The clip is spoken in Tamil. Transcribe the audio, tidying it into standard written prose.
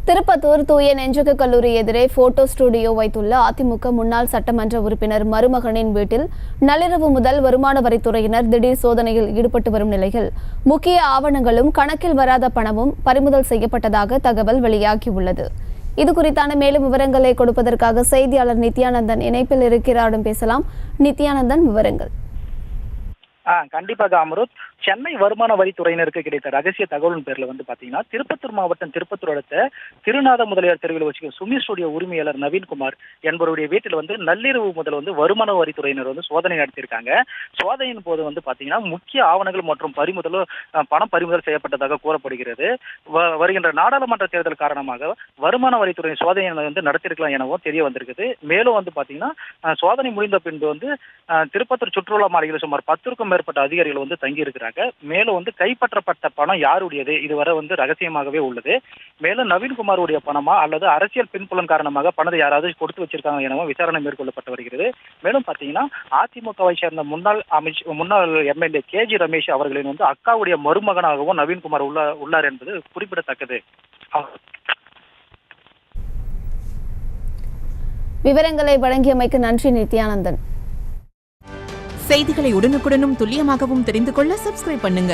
திருப்பத்தூர் தூய நெஞ்சக கல்லூரி எதிரே போட்டோ ஸ்டுடியோ வைத்துள்ள அதிமுக முன்னாள் சட்டமன்ற உறுப்பினர் மருமகனின் வீட்டில் நள்ளிரவு முதல் வருமான வரித்துறையினர் திடீர் சோதனையில் ஈடுபட்டு வரும் நிலையில் முக்கிய ஆவணங்களும் கணக்கில் வராத பணமும் பறிமுதல் செய்யப்பட்டதாக தகவல் வெளியாகியுள்ளது. இதுகுறித்தான மேலும் விவரங்களை கொடுப்பதற்காக செய்தியாளர் நித்யானந்தன் இணைப்பில் இருக்கிறாரிடம் பேசலாம். நித்யானந்தன், விவரங்கள். கண்டிப்பாக அமருத். சென்னை வருமான வரித்துறையினருக்கு கிடைத்த ரகசிய தகவலின் பேர்ல பாத்தீங்கன்னா, திருப்பத்தூர் மாவட்டம் திருப்பத்தூர் அடுத்த திருநாத முதலியார் தெருவில் வச்சுக்க சுமி ஸ்டுடியோ உரிமையாளர் நவீன்குமார் என்பவருடைய வீட்டில் நள்ளிரவு முதல் வருமான வரித்துறையினர் சோதனை நடத்தியிருக்காங்க. சோதனையின் போது பாத்தீங்கன்னா முக்கிய ஆவணங்கள் மற்றும் பணம் பறிமுதல் செய்யப்பட்டதாக கூறப்படுகிறது. வருகின்ற நாடாளுமன்ற தேர்தல் காரணமாக வருமான வரித்துறை சோதனை நடத்திருக்கலாம் எனவும் தெரிய வந்திருக்குது. மேலும் பாத்தீங்கன்னா சோதனை முடிந்த பின்பு திருப்பத்தூர் சுற்றுலா மாளிகையில் சுமார் 10க்கும் மேற்பட்ட அதிகாரிகள் தங்கி இருக்கிறாங்க. மேலும் கைப்பற்றப்பட்ட பணம் யாருடையது இதுவரை ரகசியமாகவே உள்ளது. மேலும் நவீன்குமாருடைய பணமா அல்லது அரசியல் பின்புலம் காரணமாக பணத்தை யாராவது கொடுத்து வச்சிருக்காங்க எனவும் விசாரணை மேற்கொள்ளப்பட்டு வருகிறது. மேலும் பாத்தீங்கன்னா அதிமுகவை சேர்ந்த முன்னாள் எம்எல்ஏ KG ரமேஷ் அவர்களின் அக்காவுடைய மருமகனாகவும் நவீன்குமார் உள்ளார் என்பது குறிப்பிடத்தக்கது. விவரங்களை வழங்கியமைக்கு நன்றி நித்யானந்தன். செய்திகளை உடனுக்குடனும் துல்லியமாகவும் தெரிந்து கொள்ள சப்ஸ்கிரைப் பண்ணுங்க.